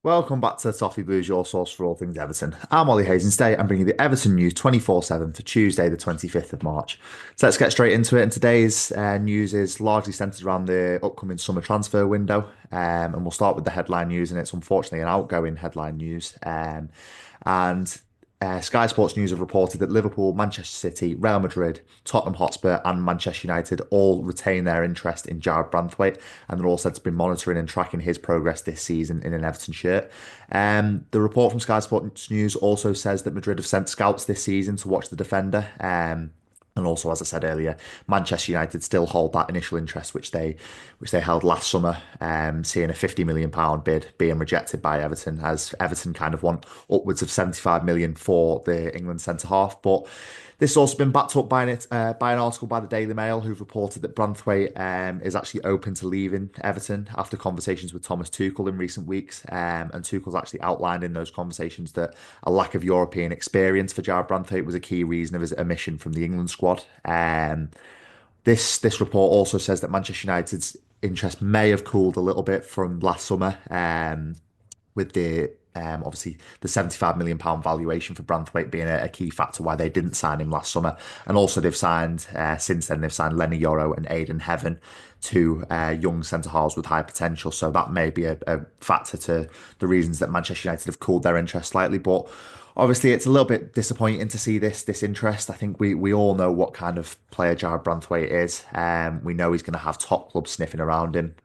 Welcome back to Toffee Blues, your source for all things Everton. I'm Ollie Hayes, and today I'm bringing you the Everton news 24/7 for Tuesday, the 25th of March. So let's get straight into it. And today's news is largely centered around the upcoming summer transfer window. And we'll start with the headline news, and it's unfortunately an outgoing headline news. And Sky Sports News have reported that Liverpool, Manchester City, Real Madrid, Tottenham Hotspur, and Manchester United all retain their interest in Jarrad Branthwaite, and they're all said to be monitoring and tracking his progress this season in an Everton shirt. The report from Sky Sports News also says that Madrid have sent scouts this season to watch the defender. And also, as I said earlier, Manchester United still hold that initial interest which they held last summer, seeing a £50 million bid being rejected by Everton, as Everton kind of want upwards of 75 million for the England centre half. But this has also been backed up by an article by the Daily Mail, who've reported that Branthwaite is actually open to leaving Everton after conversations with Thomas Tuchel in recent weeks. And Tuchel's actually outlined in those conversations that a lack of European experience for Jarrad Branthwaite was a key reason of his omission from the England squad. This report also says that Manchester United's interest may have cooled a little bit from last summer, with the obviously the £75 million valuation for Branthwaite being a key factor why they didn't sign him last summer. And also they've signed since then they've signed Lenny Yoro and Aidan Heaven, two young centre halves with high potential. So that may be a factor to the reasons that Manchester United have cooled their interest slightly. But obviously, it's a little bit disappointing to see this interest. I think we all know what kind of player Jarrad Branthwaite is. We know he's going to have top clubs sniffing around him.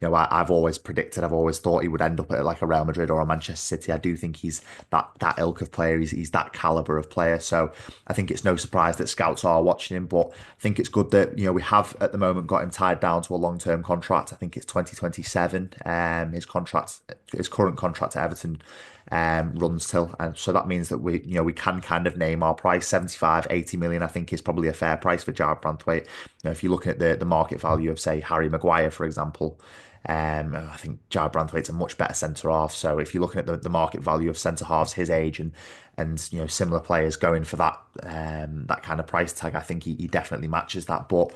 I've always predicted, I've always thought he would end up at like a Real Madrid or a Manchester City. I do think he's that ilk of player. He's that caliber of player. So I think it's no surprise that scouts are watching him. But I think it's good that we have at the moment got him tied down to a long-term contract. I think it's 2027. His current contract at Everton runs till, and so that means that we can kind of name our price. 75, 80 million I think is probably a fair price for Jarrad Branthwaite. If you're looking at the market value of, say, Harry Maguire, for example, I think Jarrad Branthwaite's a much better centre half. So if you're looking at the market value of centre halves his age and similar players going for that kind of price tag, I think he definitely matches that. But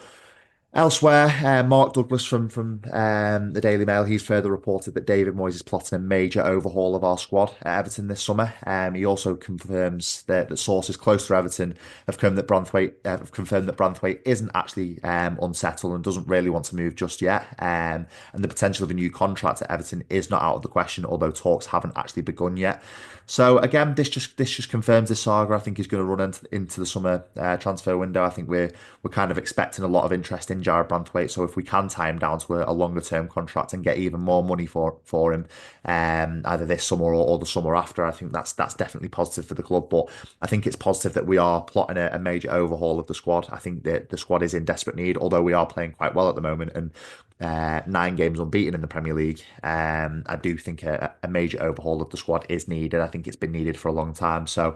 elsewhere, Mark Douglas from the Daily Mail, he's further reported that David Moyes is plotting a major overhaul of our squad at Everton this summer. He also confirms that sources close to Everton have confirmed that Branthwaite isn't actually unsettled and doesn't really want to move just yet. And the potential of a new contract at Everton is not out of the question, although talks haven't actually begun yet. So again, this just confirms this saga. I think is going to run into the summer transfer window. I think we're kind of expecting a lot of interest in Jarrad Branthwaite. So if we can tie him down to a longer term contract and get even more money for him, either this summer or the summer after, I think that's definitely positive for the club. But I think it's positive that we are plotting a major overhaul of the squad. I think that the squad is in desperate need, although we are playing quite well at the moment and 9 games unbeaten in the Premier League. I do think a major overhaul of the squad is needed. I think it's been needed for a long time. So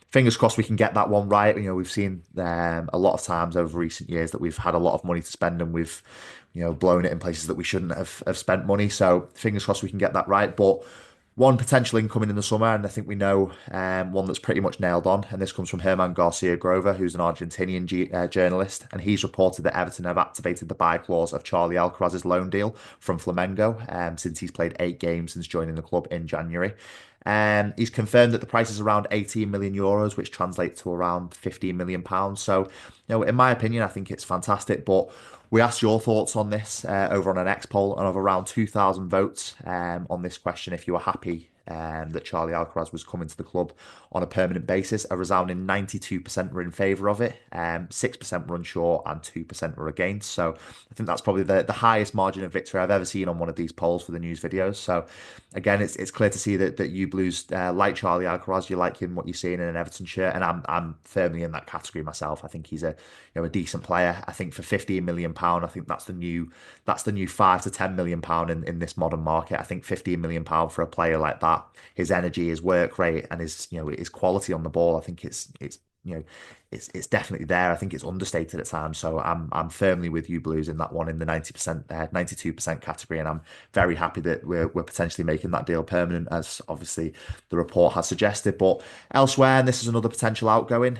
fingers crossed we can get that one right. We've seen a lot of times over recent years that we've had a lot of money to spend and we've blown it in places that we shouldn't have spent money. So fingers crossed we can get that right. But one potential incoming in the summer, and I think we know one that's pretty much nailed on, and this comes from Herman Garcia Grover, who's an Argentinian journalist, and he's reported that Everton have activated the buy clause of Charlie Alcaraz's loan deal from Flamengo, since he's played 8 games since joining the club in January. He's confirmed that the price is around 18 million euros, which translates to around 15 million pounds. So, in my opinion, I think it's fantastic. But we asked your thoughts on this over on an X poll, and of around 2,000 votes on this question, if you were happy that Charlie Alcaraz was coming to the club on a permanent basis. A resounding 92% were in favour of it, 6% were unsure, and 2% were against. So I think that's probably the highest margin of victory I've ever seen on one of these polls for the news videos. So again, it's clear to see that you Blues like Charlie Alcaraz, you like him, what you're seeing in an Everton shirt, and I'm firmly in that category myself. I think he's a decent player. I think for £15 million, I think that's the new £5 to £10 million in this modern market. I think £15 million for a player like that, his energy, his work rate, and his quality on the ball, I think it's it's definitely there. I think it's understated at times. So I'm firmly with you Blues in that one in the 90%, 92% category, and I'm very happy that we're potentially making that deal permanent, as obviously the report has suggested. But elsewhere, and this is another potential outgoing,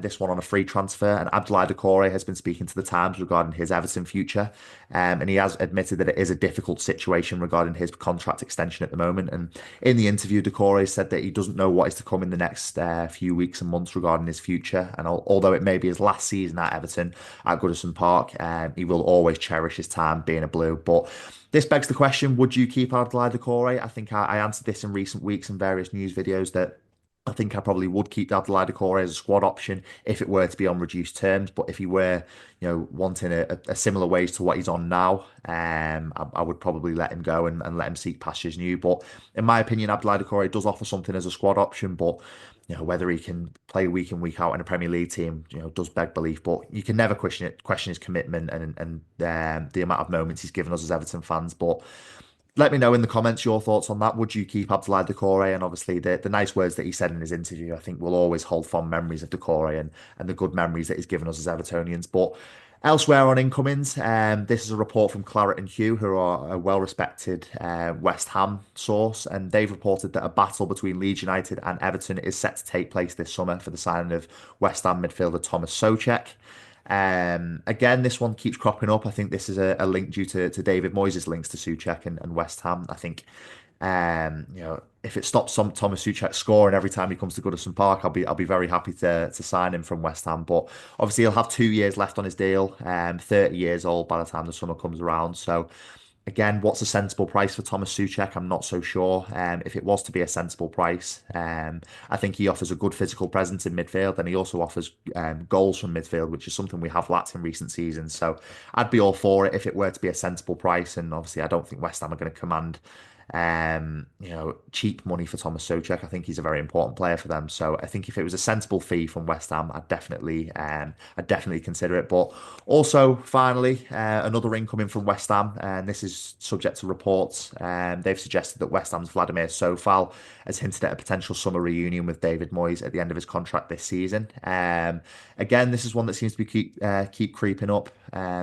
this one on a free transfer, and Abdoulaye Doucoure has been speaking to the Times regarding his Everton future, and he has admitted that it is a difficult situation regarding his contract extension at the moment. And in the interview, Doucoure said that he doesn't know what is to come in the next few weeks and months regarding his future. And although it may be his last season at Everton at Goodison Park, he will always cherish his time being a Blue. But this begs the question, would you keep Abdoulaye Doucoure? I think I answered this in recent weeks in various news videos that I think I probably would keep Abdoulaye Doucoure as a squad option if it were to be on reduced terms. But if he were, wanting a similar wage to what he's on now, I would probably let him go and let him seek pastures new. But in my opinion, Abdoulaye Doucoure does offer something as a squad option, but whether he can play week in, week out in a Premier League team, does beg belief. But you can never question his commitment and the amount of moments he's given us as Everton fans. But let me know in the comments your thoughts on that. Would you keep Abdoulaye Doucoure? And obviously the nice words that he said in his interview, I think we'll always hold fond memories of Doucoure and the good memories that he's given us as Evertonians. But elsewhere on incomings, this is a report from Claret and Hugh, who are a well-respected West Ham source, and they've reported that a battle between Leeds United and Everton is set to take place this summer for the signing of West Ham midfielder Thomas Souček. Again, this one keeps cropping up. I think this is a link due to David Moyes' links to Souček and West Ham. I think, if it stops Thomas Souček scoring every time he comes to Goodison Park, I'll be very happy to sign him from West Ham. But obviously, he'll have 2 years left on his deal. 30 years old by the time the summer comes around. So again, what's a sensible price for Thomas Souček? I'm not so sure. If it was to be a sensible price, I think he offers a good physical presence in midfield, and he also offers goals from midfield, which is something we have lacked in recent seasons. So I'd be all for it if it were to be a sensible price. And obviously, I don't think West Ham are going to command cheap money for Thomas Souček. I think he's a very important player for them. So I think if it was a sensible fee from West Ham, I'd definitely consider it. But also, finally, another incoming from West Ham, and this is subject to reports. They've suggested that West Ham's Vladimir Sofal has hinted at a potential summer reunion with David Moyes at the end of his contract this season. Again, this is one that seems to be keep creeping up.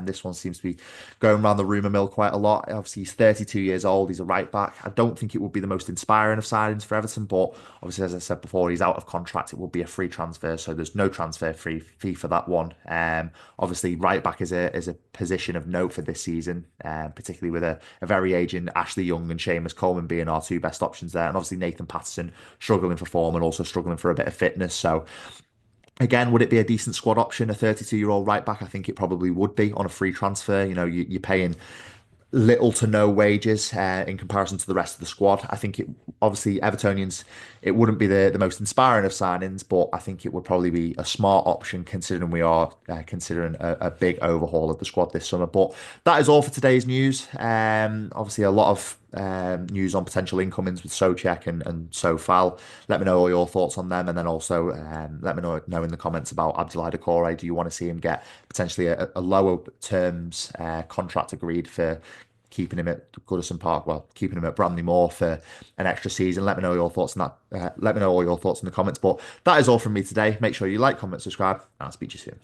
This one seems to be going around the rumour mill quite a lot. Obviously, he's 32 years old. He's a right back. I don't think it would be the most inspiring of signings for Everton, but obviously, as I said before, he's out of contract. It will be a free transfer, so there's no transfer fee for that one. Obviously, right back is a position of note for this season, particularly with a very aging Ashley Young and Seamus Coleman being our two best options there, and obviously Nathan Patterson struggling for form and also struggling for a bit of fitness. So again, would it be a decent squad option, a 32-year-old right back? I think it probably would be on a free transfer. You're paying little to no wages in comparison to the rest of the squad. I think obviously Evertonians, it wouldn't be the most inspiring of signings, but I think it would probably be a smart option considering we are considering a big overhaul of the squad this summer. But that is all for today's news. Obviously a lot of news on potential incomings with Souček and Sofal. Let me know all your thoughts on them, and then also let me know in the comments about Abdoulaye Doucoure. Do you want to see him get potentially a lower terms contract agreed for keeping him at Goodison Park, keeping him at Bramley Moor for an extra season? Let me know your thoughts on that. Let me know all your thoughts in the comments. But that is all from me today. Make sure you like, comment, subscribe, and I'll speak to you soon.